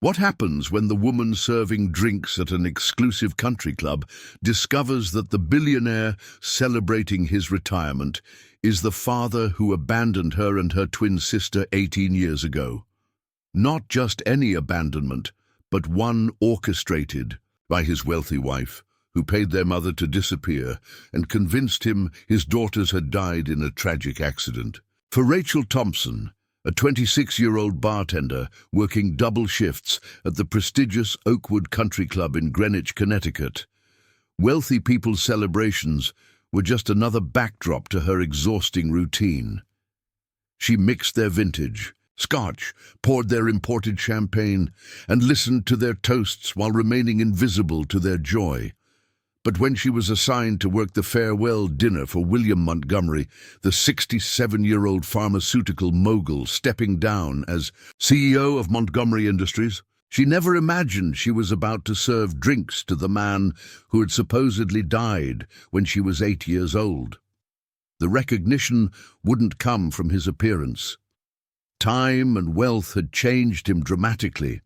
What happens when the woman serving drinks at an exclusive country club discovers that the billionaire celebrating his retirement is the father who abandoned her and her twin sister 18 years ago? Not just any abandonment, but one orchestrated by his wealthy wife, who paid their mother to disappear and convinced him his daughters had died in a tragic accident. For Rachel Thompson, a 26-year-old bartender working double shifts at the prestigious Oakwood Country Club in Greenwich, Connecticut, wealthy people's celebrations were just another backdrop to her exhausting routine. She mixed their vintage, scotch, poured their imported champagne, and listened to their toasts while remaining invisible to their joy. But when she was assigned to work the farewell dinner for William Montgomery, the 67-year-old pharmaceutical mogul stepping down as CEO of Montgomery Industries, she never imagined she was about to serve drinks to the man who had supposedly died when she was 8 years old. The recognition wouldn't come from his appearance. Time and wealth had changed him dramatically.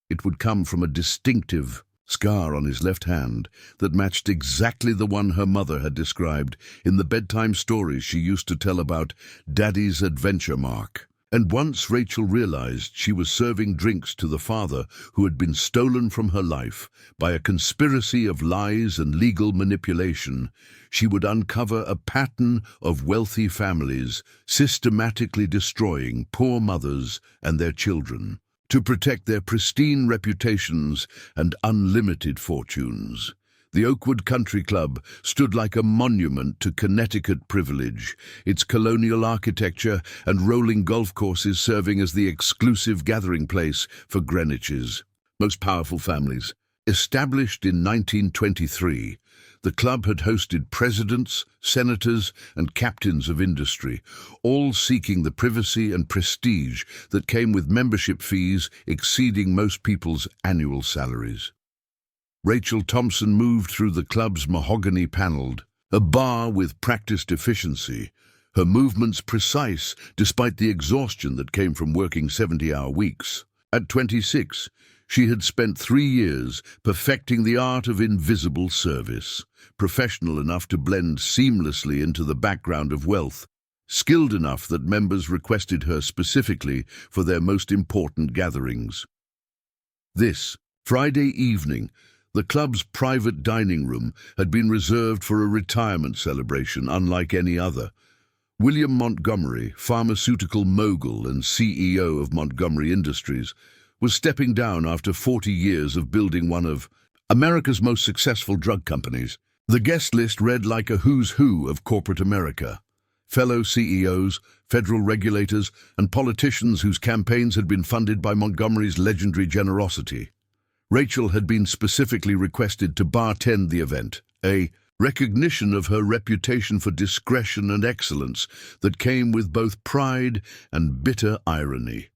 It would come from a distinctive scar on his left hand that matched exactly the one her mother had described in the bedtime stories she used to tell about Daddy's adventure mark. And once Rachel realized she was serving drinks to the father who had been stolen from her life by a conspiracy of lies and legal manipulation, she would uncover a pattern of wealthy families systematically destroying poor mothers and their children to protect their pristine reputations and unlimited fortunes. The Oakwood Country Club stood like a monument to Connecticut privilege, its colonial architecture and rolling golf courses serving as the exclusive gathering place for Greenwich's most powerful families. Established in 1923, the club had hosted presidents, senators, and captains of industry, all seeking the privacy and prestige that came with membership fees exceeding most people's annual salaries. Rachel Thompson moved through the club's mahogany-paneled, a bar with practiced efficiency, her movements precise despite the exhaustion that came from working 70-hour weeks. At 26, she had spent 3 years perfecting the art of invisible service, professional enough to blend seamlessly into the background of wealth, skilled enough that members requested her specifically for their most important gatherings. This Friday evening, the club's private dining room had been reserved for a retirement celebration unlike any other. William Montgomery, pharmaceutical mogul and CEO of Montgomery Industries, was stepping down after 40 years of building one of America's most successful drug companies. The guest list read like a who's who of corporate America. Fellow CEOs, federal regulators, and politicians whose campaigns had been funded by Montgomery's legendary generosity. Rachel had been specifically requested to bartend the event, a recognition of her reputation for discretion and excellence that came with both pride and bitter irony.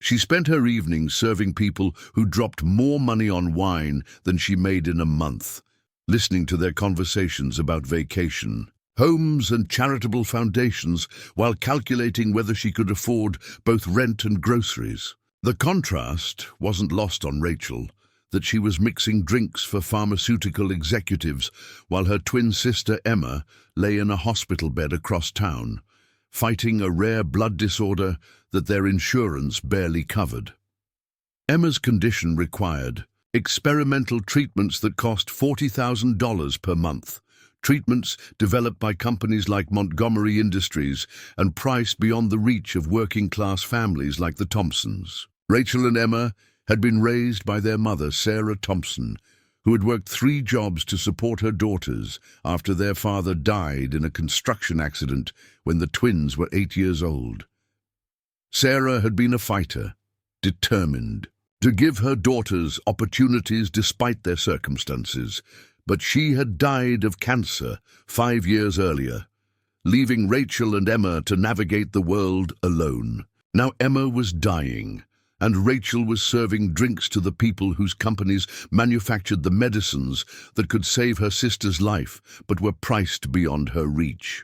She spent her evenings serving people who dropped more money on wine than she made in a month, listening to their conversations about vacation, homes, and charitable foundations while calculating whether she could afford both rent and groceries. The contrast wasn't lost on Rachel, that she was mixing drinks for pharmaceutical executives while her twin sister Emma lay in a hospital bed across town, fighting a rare blood disorder that their insurance barely covered. Emma's condition required experimental treatments that cost $40,000 per month, treatments developed by companies like Montgomery Industries and priced beyond the reach of working-class families like the Thompsons. Rachel and Emma had been raised by their mother, Sarah Thompson, who had worked 3 jobs to support her daughters after their father died in a construction accident when the twins were 8 years old. Sarah had been a fighter, determined to give her daughters opportunities despite their circumstances, but she had died of cancer 5 years earlier, leaving Rachel and Emma to navigate the world alone. Now Emma was dying, and Rachel was serving drinks to the people whose companies manufactured the medicines that could save her sister's life but were priced beyond her reach.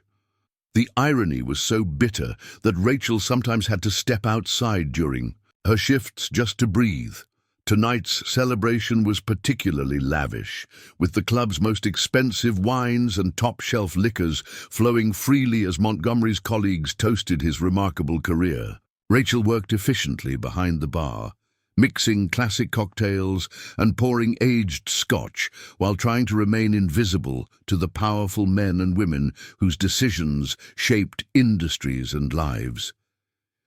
The irony was so bitter that Rachel sometimes had to step outside during her shifts just to breathe, Tonight's celebration was particularly lavish, with the club's most expensive wines and top-shelf liquors flowing freely as Montgomery's colleagues toasted his remarkable career. Rachel worked efficiently behind the bar, mixing classic cocktails and pouring aged scotch while trying to remain invisible to the powerful men and women whose decisions shaped industries and lives.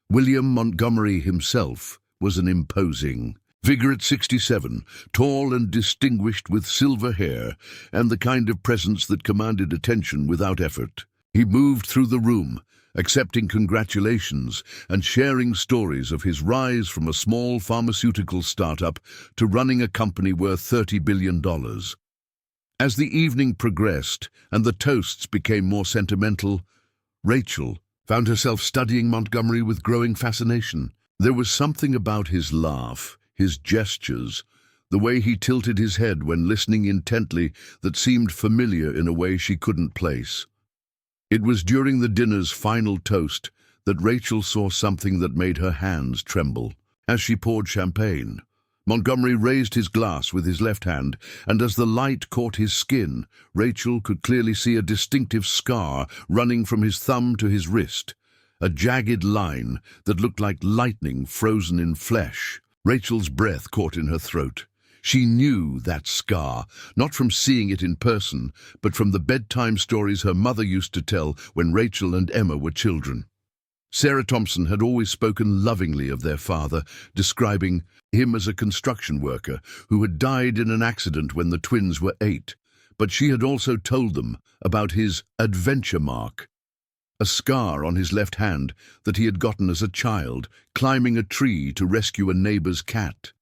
William Montgomery himself was an imposing figure at 67, tall and distinguished with silver hair and the kind of presence that commanded attention without effort. He moved through the room, accepting congratulations and sharing stories of his rise from a small pharmaceutical startup to running a company worth $30 billion. As the evening progressed and the toasts became more sentimental, Rachel found herself studying Montgomery with growing fascination. There was something about his laugh, his gestures, the way he tilted his head when listening intently that seemed familiar in a way she couldn't place. It was during the dinner's final toast that Rachel saw something that made her hands tremble. As she poured champagne, Montgomery raised his glass with his left hand, and as the light caught his skin, Rachel could clearly see a distinctive scar running from his thumb to his wrist, a jagged line that looked like lightning frozen in flesh. Rachel's breath caught in her throat. She knew that scar, not from seeing it in person, but from the bedtime stories her mother used to tell when Rachel and Emma were children. Sarah Thompson had always spoken lovingly of their father, describing him as a construction worker who had died in an accident when the twins were 8, but she had also told them about his adventure mark, a scar on his left hand that he had gotten as a child, climbing a tree to rescue a neighbor's cat.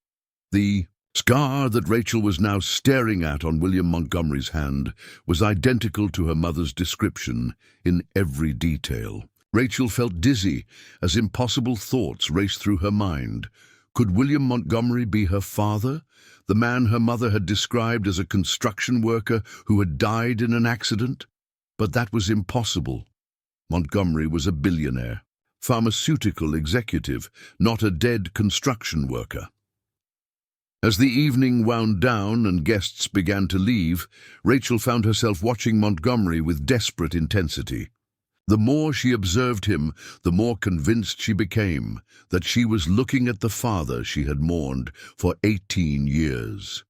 The scar that Rachel was now staring at on William Montgomery's hand was identical to her mother's description in every detail. Rachel felt dizzy as impossible thoughts raced through her mind. Could William Montgomery be her father, the man her mother had described as a construction worker who had died in an accident? But that was impossible. Montgomery was a billionaire, pharmaceutical executive, not a dead construction worker. As the evening wound down and guests began to leave, Rachel found herself watching Montgomery with desperate intensity. The more she observed him, the more convinced she became that she was looking at the father she had mourned for 18 years.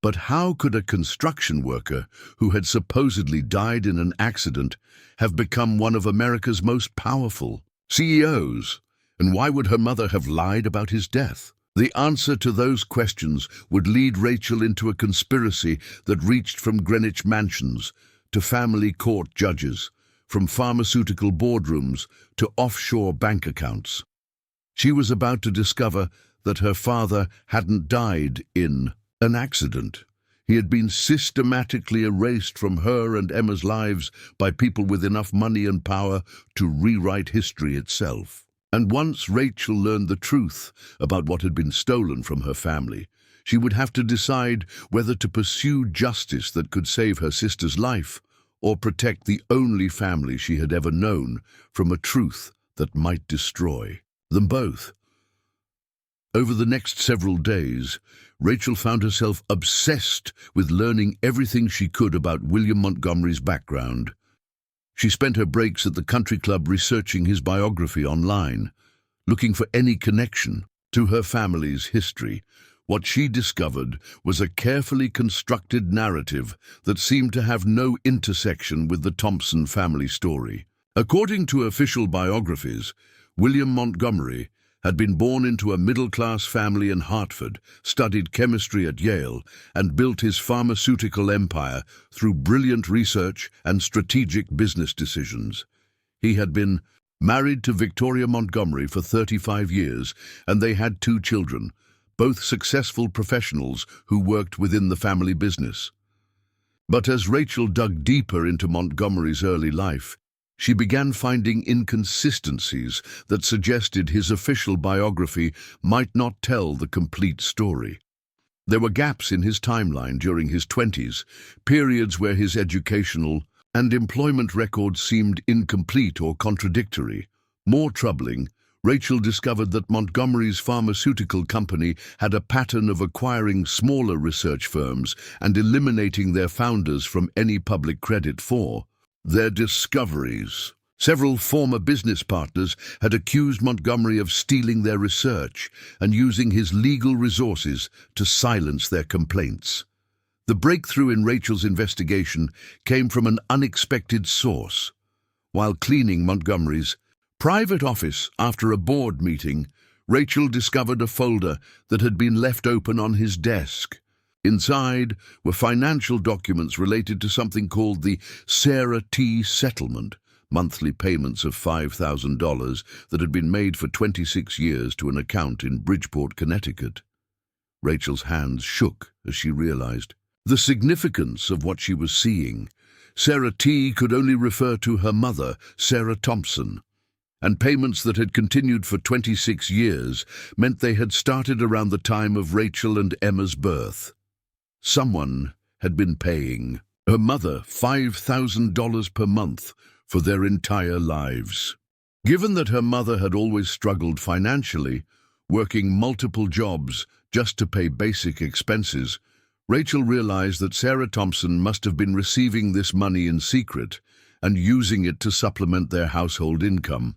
But how could a construction worker who had supposedly died in an accident have become one of America's most powerful CEOs? And why would her mother have lied about his death? The answer to those questions would lead Rachel into a conspiracy that reached from Greenwich mansions to family court judges, from pharmaceutical boardrooms to offshore bank accounts. She was about to discover that her father hadn't died in an accident. He had been systematically erased from her and Emma's lives by people with enough money and power to rewrite history itself. And once Rachel learned the truth about what had been stolen from her family, she would have to decide whether to pursue justice that could save her sister's life or protect the only family she had ever known from a truth that might destroy them both. Over the next several days, Rachel found herself obsessed with learning everything she could about William Montgomery's background. She spent her breaks at the country club researching his biography online, looking for any connection to her family's history. What she discovered was a carefully constructed narrative that seemed to have no intersection with the Thompson family story. According to official biographies, William Montgomery had been born into a middle-class family in Hartford, studied chemistry at Yale, and built his pharmaceutical empire through brilliant research and strategic business decisions. He had been married to Victoria Montgomery for 35 years, and they had 2 children, both successful professionals who worked within the family business. But as Rachel dug deeper into Montgomery's early life, she began finding inconsistencies that suggested his official biography might not tell the complete story. There were gaps in his timeline during his 20s, periods where his educational and employment records seemed incomplete or contradictory. More troubling, Rachel discovered that Montgomery's pharmaceutical company had a pattern of acquiring smaller research firms and eliminating their founders from any public credit for their discoveries. Several former business partners had accused Montgomery of stealing their research and using his legal resources to silence their complaints. The breakthrough in Rachel's investigation came from an unexpected source. While cleaning Montgomery's private office after a board meeting, Rachel discovered a folder that had been left open on his desk. Inside were financial documents related to something called the Sarah T. settlement, monthly payments of $5,000 that had been made for 26 years to an account in Bridgeport, Connecticut. Rachel's hands shook as she realized the significance of what she was seeing. Sarah T. could only refer to her mother, Sarah Thompson, and payments that had continued for 26 years meant they had started around the time of Rachel and Emma's birth. Someone had been paying her mother $5,000 per month for their entire lives. Given that her mother had always struggled financially, working multiple jobs just to pay basic expenses, Rachel realized that Sarah Thompson must have been receiving this money in secret and using it to supplement their household income.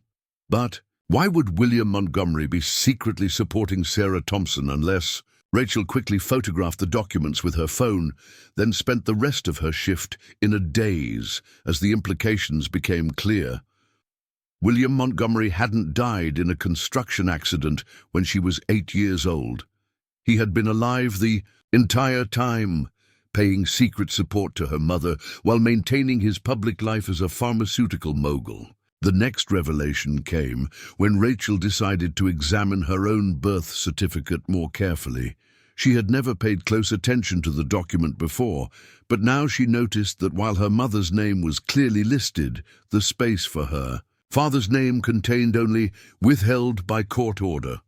But why would William Montgomery be secretly supporting Sarah Thompson unless... Rachel quickly photographed the documents with her phone, then spent the rest of her shift in a daze as the implications became clear. William Montgomery hadn't died in a construction accident when she was 8 years old. He had been alive the entire time, paying secret support to her mother while maintaining his public life as a pharmaceutical mogul. The next revelation came when Rachel decided to examine her own birth certificate more carefully. She had never paid close attention to the document before, but now she noticed that while her mother's name was clearly listed, the space for her father's name contained only "withheld by court order."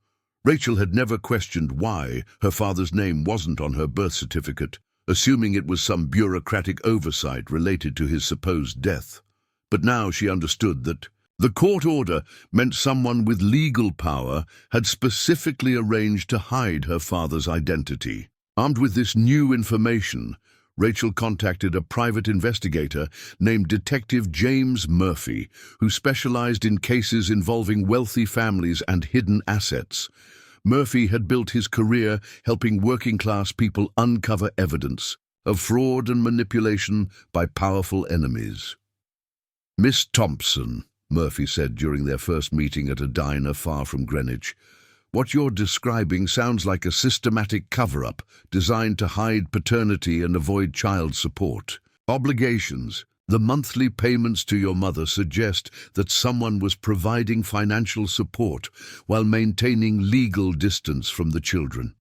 Rachel had never questioned why her father's name wasn't on her birth certificate, assuming it was some bureaucratic oversight related to his supposed death. But now she understood that the court order meant someone with legal power had specifically arranged to hide her father's identity. Armed with this new information, Rachel contacted a private investigator named Detective James Murphy, who specialized in cases involving wealthy families and hidden assets. Murphy had built his career helping working-class people uncover evidence of fraud and manipulation by powerful enemies. "Miss Thompson," Murphy said during their first meeting at a diner far from Greenwich, "what you're describing sounds like a systematic cover-up designed to hide paternity and avoid child support obligations. The monthly payments to your mother suggest that someone was providing financial support while maintaining legal distance from the children."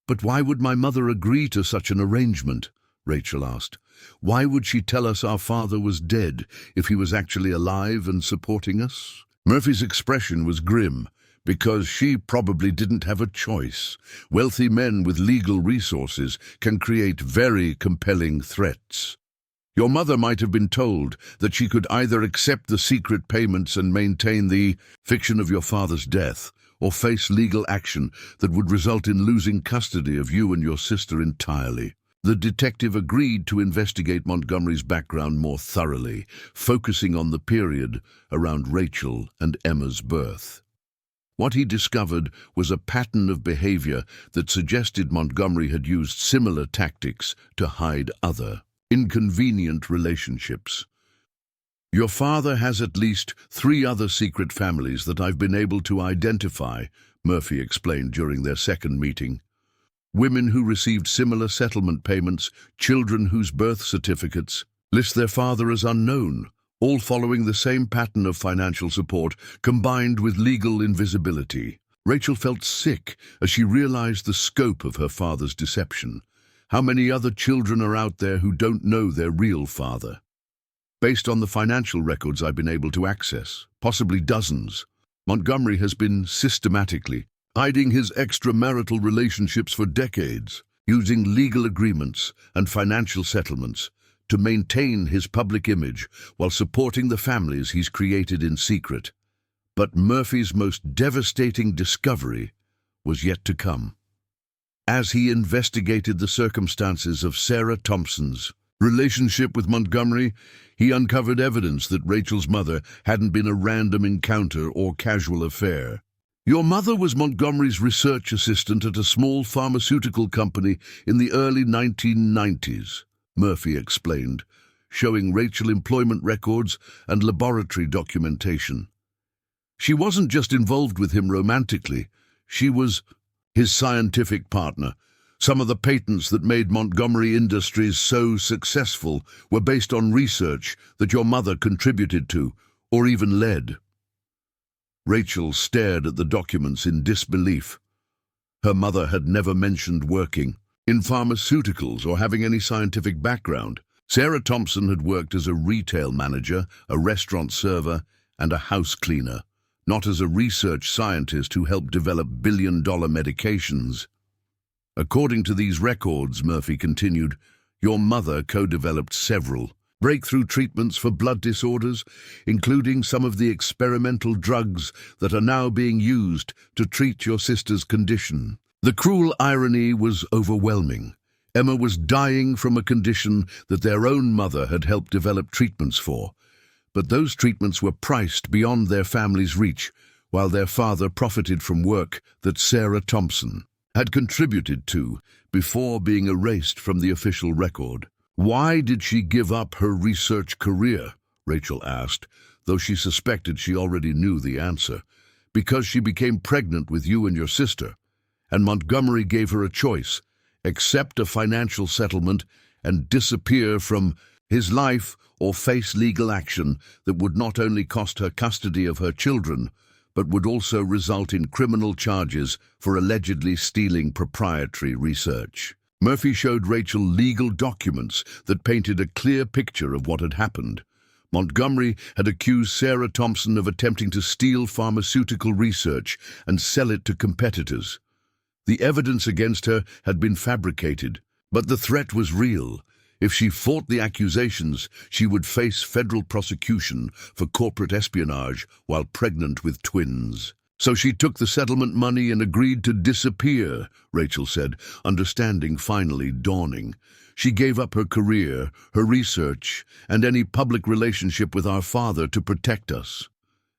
"But why would my mother agree to such an arrangement?" Rachel asked. "Why would she tell us our father was dead if he was actually alive and supporting us?" Murphy's expression was grim, because she probably didn't have a choice. Wealthy men with legal resources can create very compelling threats. Your mother might have been told that she could either accept the secret payments and maintain the fiction of your father's death, or face legal action that would result in losing custody of you and your sister entirely. The detective agreed to investigate Montgomery's background more thoroughly, focusing on the period around Rachel and Emma's birth. What he discovered was a pattern of behavior that suggested Montgomery had used similar tactics to hide other inconvenient relationships. "Your father has at least 3 other secret families that I've been able to identify," Murphy explained during their second meeting. "Women who received similar settlement payments, children whose birth certificates list their father as unknown, all following the same pattern of financial support combined with legal invisibility." Rachel felt sick as she realized the scope of her father's deception. How many other children are out there who don't know their real father? Based on the financial records I've been able to access, possibly dozens, Montgomery has been systematically hiding his extramarital relationships for decades, using legal agreements and financial settlements to maintain his public image while supporting the families he's created in secret. But Murphy's most devastating discovery was yet to come. As he investigated the circumstances of Sarah Thompson's relationship with Montgomery, he uncovered evidence that Rachel's mother hadn't been a random encounter or casual affair. "Your mother was Montgomery's research assistant at a small pharmaceutical company in the early 1990s, Murphy explained, showing Rachel employment records and laboratory documentation. She wasn't just involved with him romantically, she was his scientific partner. Some of the patents that made Montgomery Industries so successful were based on research that your mother contributed to, or even led." Rachel stared at the documents in disbelief. Her mother had never mentioned working in pharmaceuticals or having any scientific background. Sarah Thompson had worked as a retail manager, a restaurant server, and a house cleaner, not as a research scientist who helped develop billion-dollar medications. "According to these records," Murphy continued, "your mother co-developed several breakthrough treatments for blood disorders, including some of the experimental drugs that are now being used to treat your sister's condition." The cruel irony was overwhelming. Emma was dying from a condition that their own mother had helped develop treatments for. But those treatments were priced beyond their family's reach, while their father profited from work that Sarah Thompson had contributed to before being erased from the official record. "Why did she give up her research career?" Rachel asked, though she suspected she already knew the answer. "Because she became pregnant with you and your sister, and Montgomery gave her a choice: accept a financial settlement and disappear from his life, or face legal action that would not only cost her custody of her children, but would also result in criminal charges for allegedly stealing proprietary research." Murphy showed Rachel legal documents that painted a clear picture of what had happened. Montgomery had accused Sarah Thompson of attempting to steal pharmaceutical research and sell it to competitors. The evidence against her had been fabricated, but the threat was real. If she fought the accusations, she would face federal prosecution for corporate espionage while pregnant with twins. "So she took the settlement money and agreed to disappear," Rachel said, understanding finally dawning. "She gave up her career, her research, and any public relationship with our father to protect us.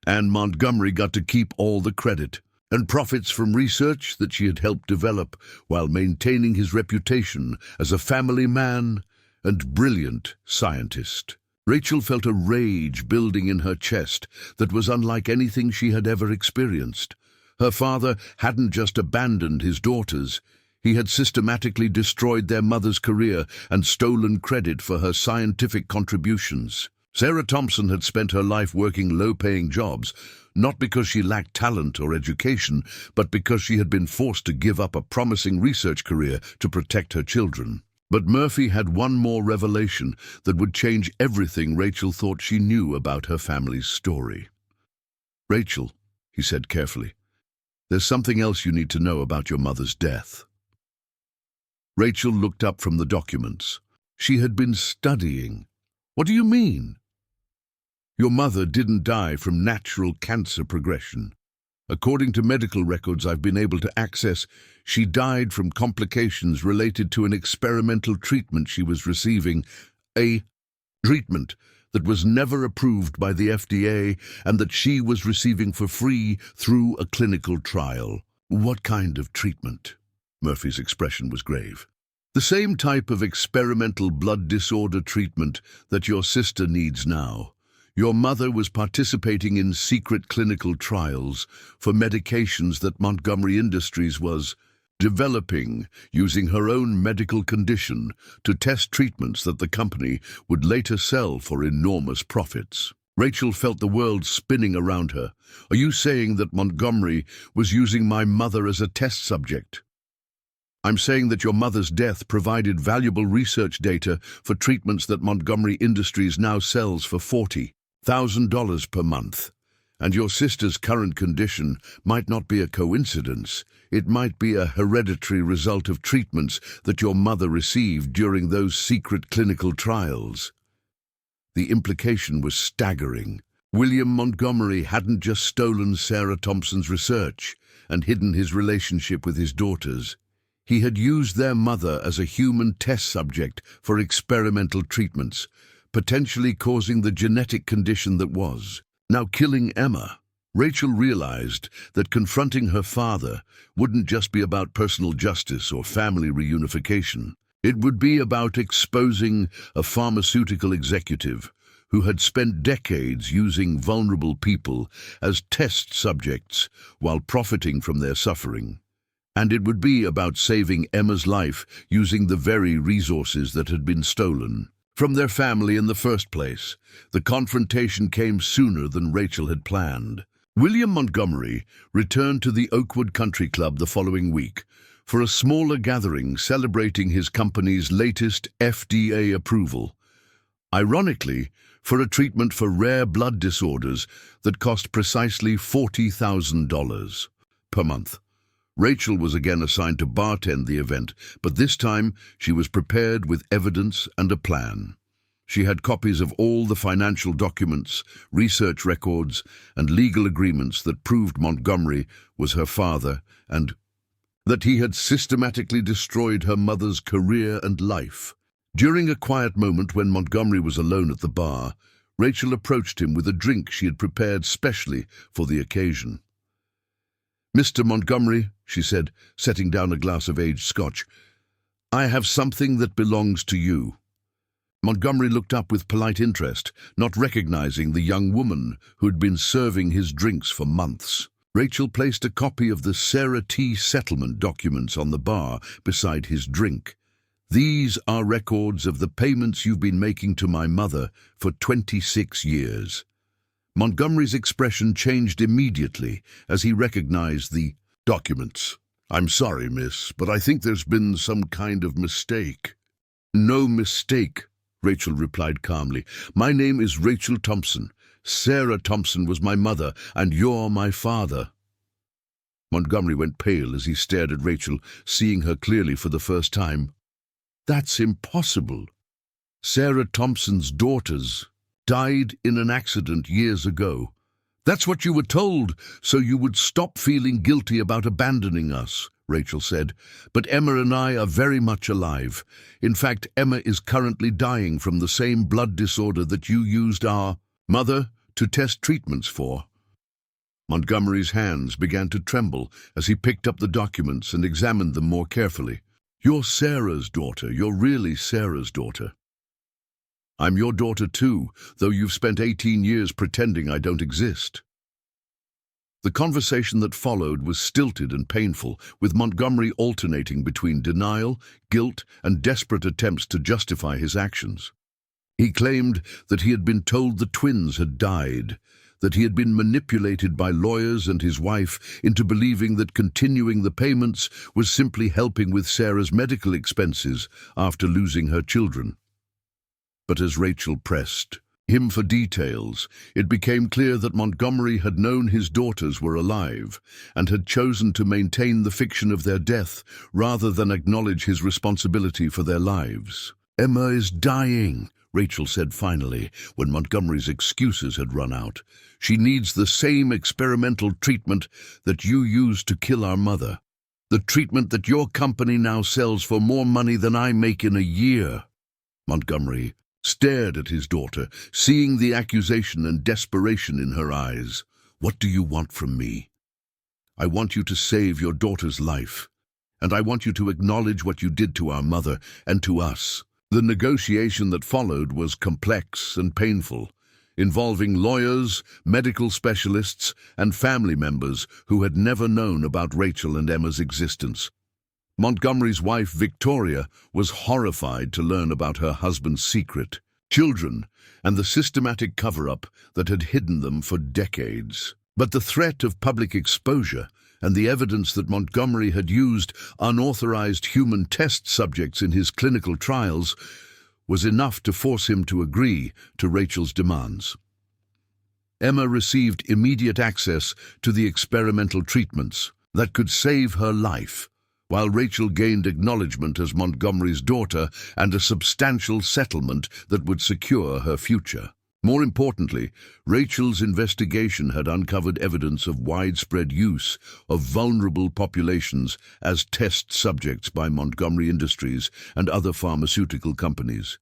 And Montgomery got to keep all the credit and profits from research that she had helped develop while maintaining his reputation as a family man and brilliant scientist." Rachel felt a rage building in her chest that was unlike anything she had ever experienced. Her father hadn't just abandoned his daughters, he had systematically destroyed their mother's career and stolen credit for her scientific contributions. Sarah Thompson had spent her life working low-paying jobs, not because she lacked talent or education, but because she had been forced to give up a promising research career to protect her children. But Murphy had one more revelation that would change everything Rachel thought she knew about her family's story. "Rachel," he said carefully, "there's something else you need to know about your mother's death." Rachel looked up from the documents. She had been studying. "What do you mean?" "Your mother didn't die from natural cancer progression. According to medical records I've been able to access, she died from complications related to an experimental treatment she was receiving, a treatment that was never approved by the FDA and that she was receiving for free through a clinical trial." "What kind of treatment?" Murphy's expression was grave. "The same type of experimental blood disorder treatment that your sister needs now. Your mother was participating in secret clinical trials for medications that Montgomery Industries was developing using her own medical condition to test treatments that the company would later sell for enormous profits." Rachel felt the world spinning around her. "Are you saying that Montgomery was using my mother as a test subject?" "I'm saying that your mother's death provided valuable research data for treatments that Montgomery Industries now sells for $40,000 per month. And your sister's current condition might not be a coincidence. It might be a hereditary result of treatments that your mother received during those secret clinical trials." The implication was staggering. William Montgomery hadn't just stolen Sarah Thompson's research and hidden his relationship with his daughters. He had used their mother as a human test subject for experimental treatments, potentially causing the genetic condition that was now killing Emma. Rachel realized that confronting her father wouldn't just be about personal justice or family reunification. It would be about exposing a pharmaceutical executive who had spent decades using vulnerable people as test subjects while profiting from their suffering. And it would be about saving Emma's life using the very resources that had been stolen from their family in the first place. The confrontation came sooner than Rachel had planned. William Montgomery returned to the Oakwood Country Club the following week for a smaller gathering celebrating his company's latest FDA approval. Ironically, for a treatment for rare blood disorders that cost precisely $40,000 per month. Rachel was again assigned to bartend the event, but this time she was prepared with evidence and a plan. She had copies of all the financial documents, research records, and legal agreements that proved Montgomery was her father and that he had systematically destroyed her mother's career and life. During a quiet moment when Montgomery was alone at the bar, Rachel approached him with a drink she had prepared specially for the occasion. "Mr. Montgomery," she said, setting down a glass of aged scotch, "I have something that belongs to you." Montgomery looked up with polite interest, not recognizing the young woman who had been serving his drinks for months. Rachel placed a copy of the Sarah T. settlement documents on the bar beside his drink. "These are records of the payments you've been making to my mother for 26 years. Montgomery's expression changed immediately as he recognized the documents. "I'm sorry, miss, but I think there's been some kind of mistake." "No mistake," Rachel replied calmly. "My name is Rachel Thompson. Sarah Thompson was my mother, and you're my father." Montgomery went pale as he stared at Rachel, seeing her clearly for the first time. "That's impossible. Sarah Thompson's daughters died in an accident years ago. That's what you were told, so you would stop feeling guilty about abandoning us," Rachel said. "But Emma and I are very much alive. In fact, Emma is currently dying from the same blood disorder that you used our mother to test treatments for." Montgomery's hands began to tremble as he picked up the documents and examined them more carefully. "You're Sarah's daughter. You're really Sarah's daughter." "I'm your daughter too, though you've spent 18 years pretending I don't exist." The conversation that followed was stilted and painful, with Montgomery alternating between denial, guilt, and desperate attempts to justify his actions. He claimed that he had been told the twins had died, that he had been manipulated by lawyers and his wife into believing that continuing the payments was simply helping with Sarah's medical expenses after losing her children. But as Rachel pressed him for details, it became clear that Montgomery had known his daughters were alive and had chosen to maintain the fiction of their death rather than acknowledge his responsibility for their lives. "Emma is dying," Rachel said finally, when Montgomery's excuses had run out. "She needs the same experimental treatment that you used to kill our mother. The treatment that your company now sells for more money than I make in a year." Montgomery stared at his daughter, seeing the accusation and desperation in her eyes. "What do you want from me?" "I want you to save your daughter's life, and I want you to acknowledge what you did to our mother and to us." The negotiation that followed was complex and painful, involving lawyers, medical specialists, and family members who had never known about Rachel and Emma's existence. Montgomery's wife, Victoria, was horrified to learn about her husband's secret, children, and the systematic cover-up that had hidden them for decades. But the threat of public exposure and the evidence that Montgomery had used unauthorized human test subjects in his clinical trials was enough to force him to agree to Rachel's demands. Emma received immediate access to the experimental treatments that could save her life, while Rachel gained acknowledgement as Montgomery's daughter and a substantial settlement that would secure her future. More importantly, Rachel's investigation had uncovered evidence of widespread use of vulnerable populations as test subjects by Montgomery Industries and other pharmaceutical companies.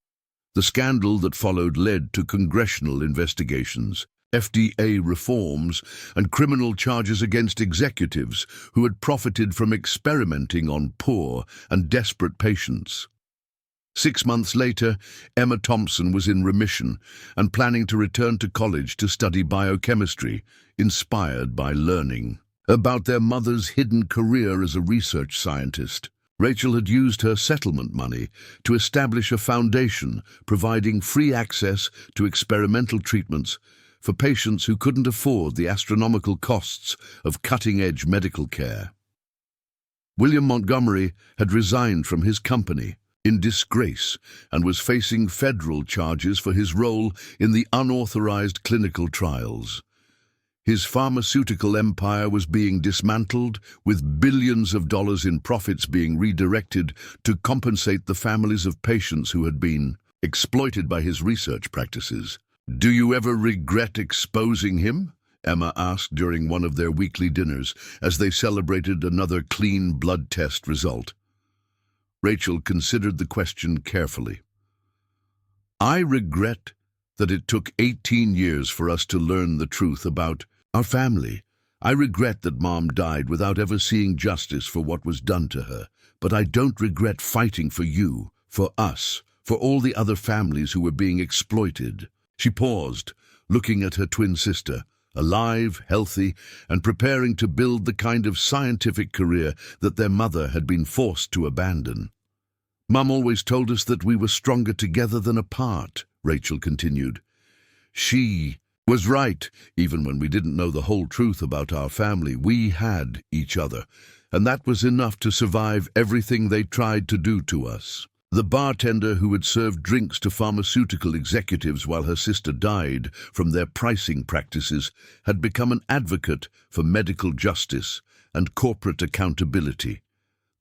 The scandal that followed led to congressional investigations, FDA reforms, and criminal charges against executives who had profited from experimenting on poor and desperate patients. 6 months later, Emma Thompson was in remission and planning to return to college to study biochemistry, inspired by learning about their mother's hidden career as a research scientist. Rachel had used her settlement money to establish a foundation providing free access to experimental treatments for patients who couldn't afford the astronomical costs of cutting-edge medical care. William Montgomery had resigned from his company in disgrace and was facing federal charges for his role in the unauthorized clinical trials. His pharmaceutical empire was being dismantled, with billions of dollars in profits being redirected to compensate the families of patients who had been exploited by his research practices. "Do you ever regret exposing him?" Emma asked during one of their weekly dinners as they celebrated another clean blood test result. Rachel considered the question carefully. "I regret that it took 18 years for us to learn the truth about our family. I regret that Mom died without ever seeing justice for what was done to her. But I don't regret fighting for you, for us, for all the other families who were being exploited." She paused, looking at her twin sister, alive, healthy, and preparing to build the kind of scientific career that their mother had been forced to abandon. "Mum always told us that we were stronger together than apart," Rachel continued. "She was right. Even when we didn't know the whole truth about our family, we had each other, and that was enough to survive everything they tried to do to us." The bartender who had served drinks to pharmaceutical executives while her sister died from their pricing practices had become an advocate for medical justice and corporate accountability.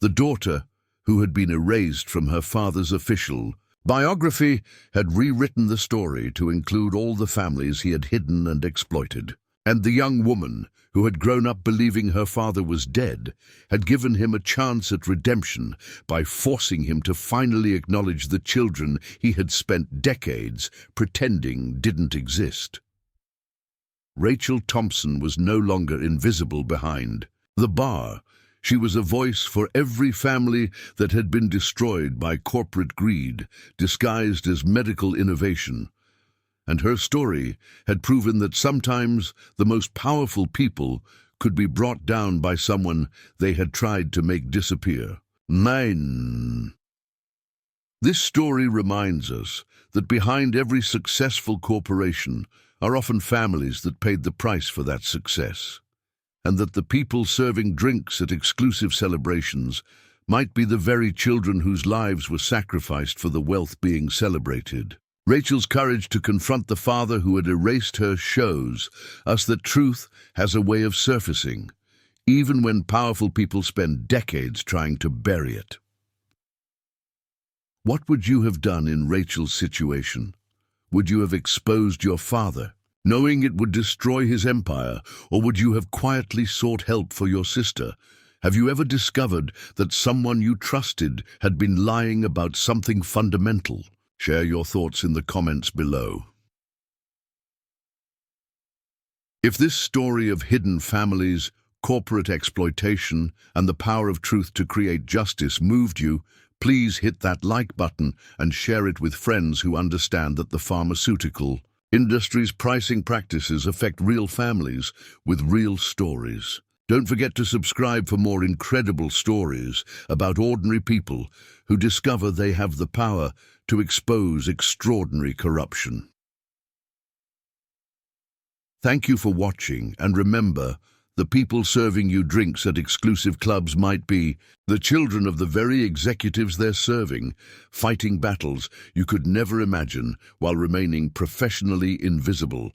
The daughter, who had been erased from her father's official biography, had rewritten the story to include all the families he had hidden and exploited. And the young woman, who had grown up believing her father was dead, had given him a chance at redemption by forcing him to finally acknowledge the children he had spent decades pretending didn't exist. Rachel Thompson was no longer invisible behind the bar. She was a voice for every family that had been destroyed by corporate greed, disguised as medical innovation. And her story had proven that sometimes the most powerful people could be brought down by someone they had tried to make disappear. 9. This story reminds us that behind every successful corporation are often families that paid the price for that success, and that the people serving drinks at exclusive celebrations might be the very children whose lives were sacrificed for the wealth being celebrated. Rachel's courage to confront the father who had erased her shows us that truth has a way of surfacing, even when powerful people spend decades trying to bury it. What would you have done in Rachel's situation? Would you have exposed your father, knowing it would destroy his empire, or would you have quietly sought help for your sister? Have you ever discovered that someone you trusted had been lying about something fundamental? Share your thoughts in the comments below. If this story of hidden families, corporate exploitation, and the power of truth to create justice moved you, please hit that like button and share it with friends who understand that the pharmaceutical industry's pricing practices affect real families with real stories. Don't forget to subscribe for more incredible stories about ordinary people who discover they have the power to expose extraordinary corruption. Thank you for watching, and remember, the people serving you drinks at exclusive clubs might be the children of the very executives they're serving, fighting battles you could never imagine while remaining professionally invisible.